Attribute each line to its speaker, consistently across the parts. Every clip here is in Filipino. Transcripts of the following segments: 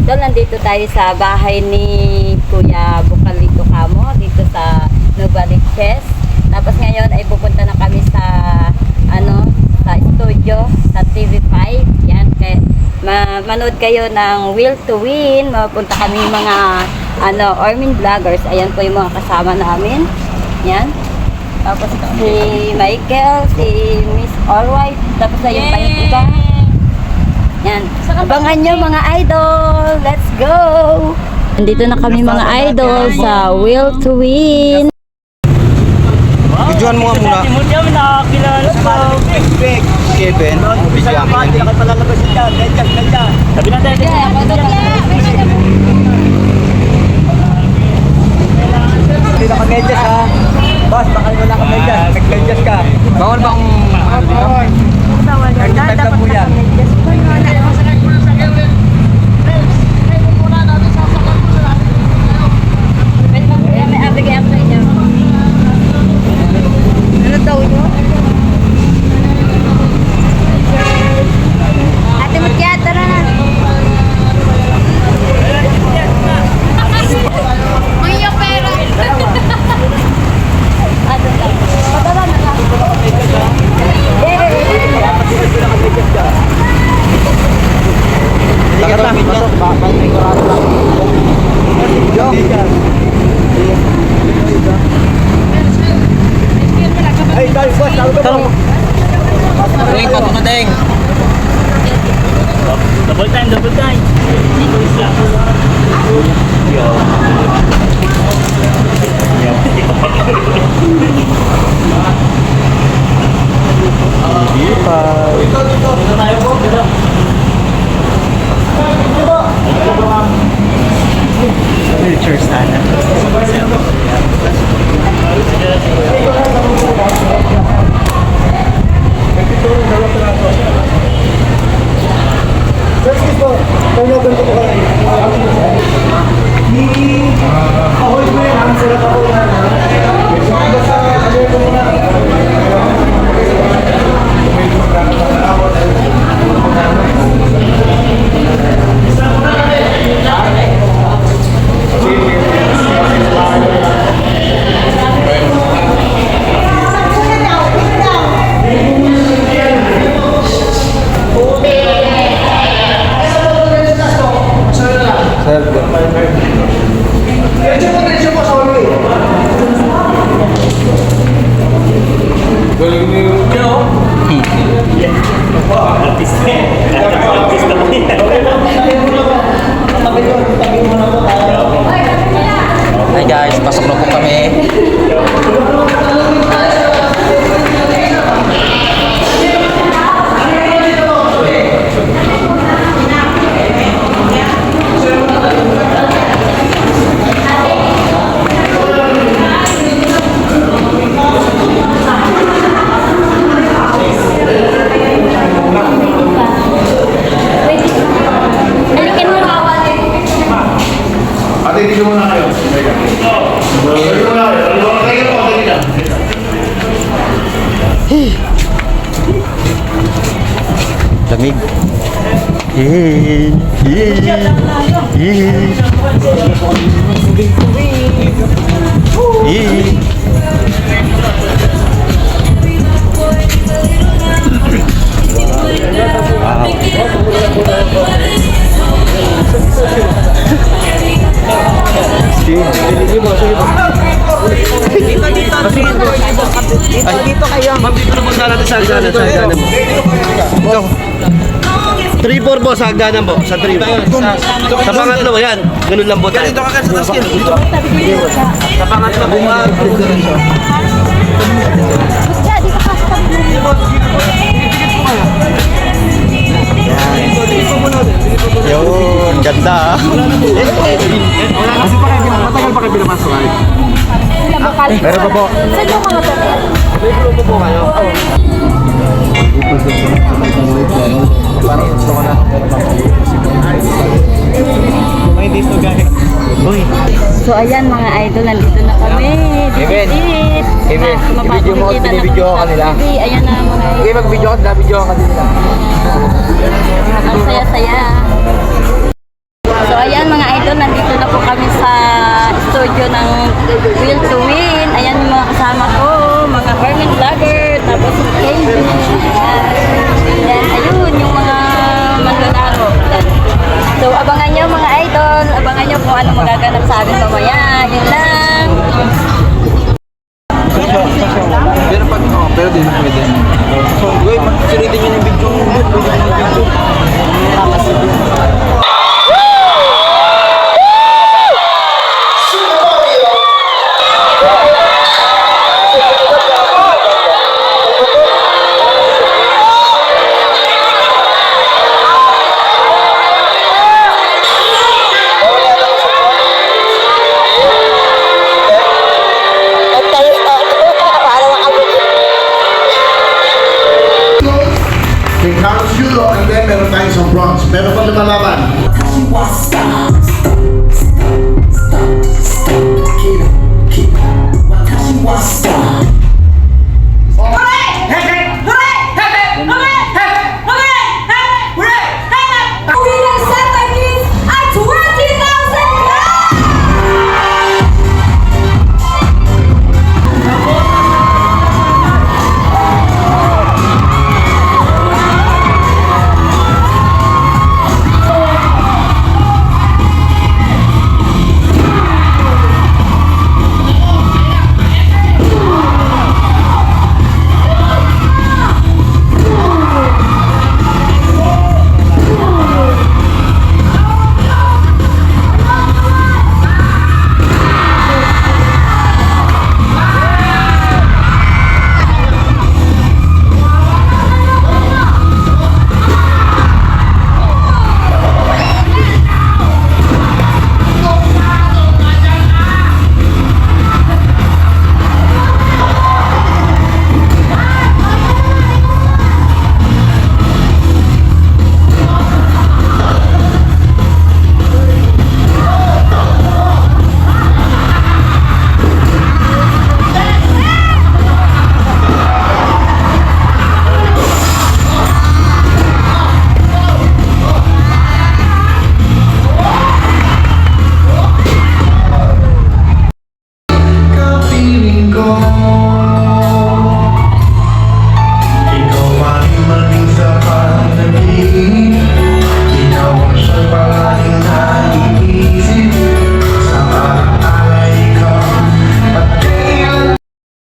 Speaker 1: idol, nandito tayo sa bahay ni Kuya Bukalito Kamo dito sa Novaliches. Tapos ngayon ay pupunta na kami sa sa studio sa TV5. Yan, manood kayo ng Will to Win. Mapunta kami mga Ormin vloggers. Ayan po yung mga kasama namin. Yan. Tapos si Michael, si Miss Alright, tapos ayun pa yung iba. Yan. Abangan nyo mga idol. Let's go! Nandito na kami mga idol sa Will to Win.
Speaker 2: Videoan mo nga muna.
Speaker 3: Hindi mo namin nakakilala pa.
Speaker 2: Kevin, videoan mo
Speaker 3: Hindi ka palalabas dyan. Ganyan. Sabi natin. Hindi na kamedyas ha. Boss, baka wala kamedyas. Nag-medyas ka.
Speaker 2: Bawal ba ang
Speaker 3: Bawal. Nagtagdag po yan.
Speaker 1: May abigay ako sa inyo. Ano daw nyo? Ate Mutya, tara na. Mga pera. Padala na lang.
Speaker 2: Takot na.
Speaker 3: Ay, dahil boss, tawag ka mo.
Speaker 2: Deng, pato na deng.
Speaker 3: Double time. Cheers sana.
Speaker 2: Hi guys, pasok na po kami.
Speaker 1: Alikin mo na ako.
Speaker 4: Ate, dito muna kayo. Dito muna kayo. Tingin po, tingin lang.
Speaker 2: Lamig.
Speaker 3: Dito kayo. Ma'am, dito na po sana natin sa hagdanan. Sa hagdanan mo. Ito. 3-4 po sa hagdanan po. Sa 3. Sa pangatlo, yan. Ganun lang po tayo. Dito ka sa taskin. Dito. Sa pangatlo po.
Speaker 2: Yun, ganda.
Speaker 4: Matagal pa kayo pinapasok ay?
Speaker 2: Meron pa po.
Speaker 1: Saan yung mga hotel?
Speaker 3: May grupo po kayo.
Speaker 2: Parang gusto ko na.
Speaker 3: May dito guys. Uy.
Speaker 1: So ayan mga idol, nandito na kami.
Speaker 2: Kevin. Kevin, i-video mo, binibidyo ko kanila.
Speaker 1: Ayan na mga idol.
Speaker 2: Okay, mag-video ka, na-video ka kanila.
Speaker 1: Ang saya-saya. So idol, nandito na po kami sa studio ng Will to Win. Ayan yung mga kasama ko, mga Herman Vlogger, tapos si Kenji. Ayan, ayun, yung mga manlalaro. So, abangan nyo mga idol, abangan nyo kung ano magaganap sa amin mamaya. Yun lang.
Speaker 2: Pero di na pwede. Uy, mag-suritin nyo ng video.
Speaker 4: May Carlos Yulo and then meron tayong sa bronze. Meron pa lumalaban.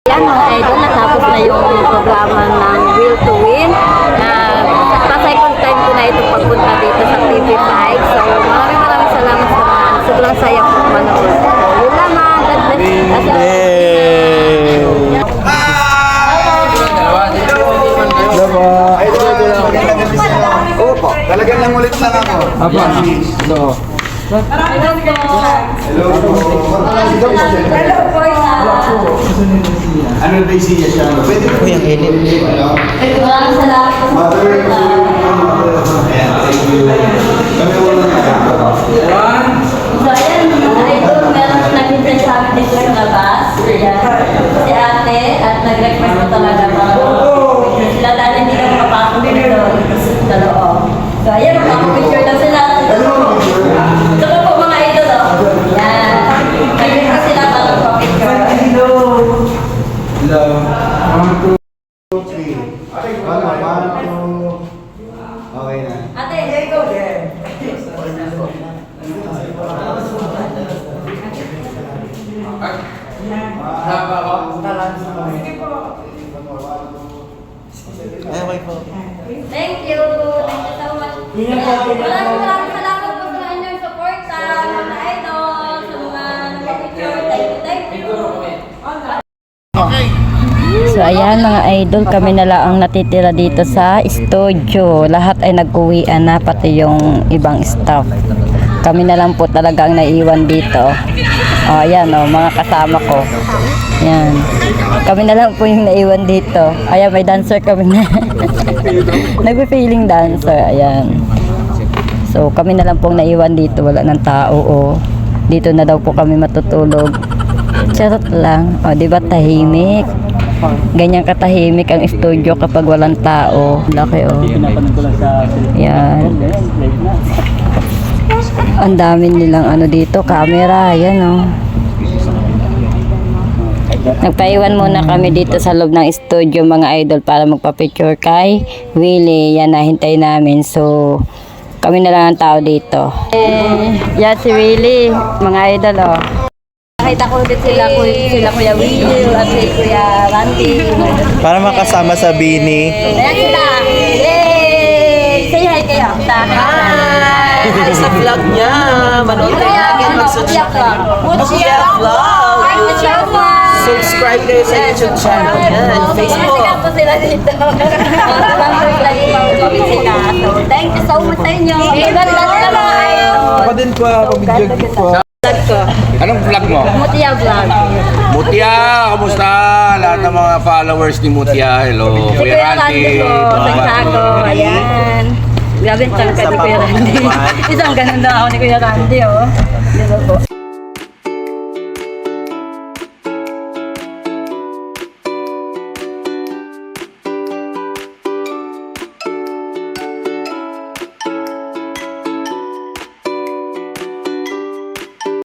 Speaker 1: Yan mga idol, natapos na yung programa ng Will to Win. Pa-second time ko na itong pagpunta dito sa TV5. So maraming salamat sa mga sobrang saya po manood. So yun lamang, God bless.
Speaker 4: Opo, talagang nangulit lang ako.
Speaker 2: Apa? Ito.
Speaker 4: Hello po.
Speaker 1: Hello po,
Speaker 4: Ano ba siya siya? Pwede po yung edit.
Speaker 1: maraming salamat po sa
Speaker 4: Mother,
Speaker 1: pagpunta.
Speaker 4: ayan, thank you. Kami wala na.
Speaker 1: So ayan mga idol, meron po naghintay sa amin dito sa labas. Ayan, si ate at nag-request po talaga mga picture sila dahil hindi na makapasok dito sa loob. So ayan, magpapapicture daw sila. Ito po mga idol, oh. Yan. Nag-request sila para magpapicture.
Speaker 2: Hello.
Speaker 4: 1, 2, 3. Okay na.
Speaker 1: Ate, here you go.
Speaker 2: Okay po.
Speaker 1: Thank you. Thank you so much. Maraming salamat po sa inyong support sa mga idol, sa mga nag-picture. Thank you. So ayan mga idol, kami na lang ang natitira dito sa studio. Lahat ay nag-uwian na, pati yung ibang staff. Kami na lang po talaga ang naiwan dito. O ayan o, mga kasama ko. Ayan. Kami na lang po yung naiwan dito. Ayan, may dancer kami na. Nagpe-feeling dancer. Ayan. So kami na lang pong naiwan dito. Wala ng tao o. Dito na daw po kami matutulog. Charot lang. O, diba tahimik? Ganyan katahimik ang studio kapag walang tao. Laki o. Yan. Ang dami nilang ano dito, camera, yan oh. Nagpaiwan muna kami dito sa loob ng studio mga idol para magpa-picture kay Willie. Yan, nahintay namin. So, kami na lang ang tao dito. Yan si Willie, mga idol oh. Nakita ko ulit sila Kuya Willie at si Kuya Randy.
Speaker 2: Para makasama sa Bini.
Speaker 1: Ayan sila. Yay! Say hi kayo. Hi!
Speaker 5: Sa vlog niya. Manood kayo lagi.
Speaker 1: Mutya vlog.
Speaker 5: Mutya vlog.
Speaker 1: Hi, Mutya vlog.
Speaker 5: Subscribe kayo sa YouTube channel niya. Facebook.
Speaker 1: Sikat po sila dito. Subscribe lagi mga sila. So, thank you so much sa inyo. God bless ka mga idol.
Speaker 2: Ako din ko, video ko.
Speaker 1: Vlog ko.
Speaker 4: Anong vlog mo?
Speaker 1: Mutya vlog.
Speaker 4: Mutia, kamusta? Lahat ng mga followers ni Mutia. Hello,
Speaker 1: Si Kuya Randy po. Santiago. Ayan. Grabe, tsangka ni Kuya Randy. Isang ganun na ako ni Kuya Randy, oh. Dito po.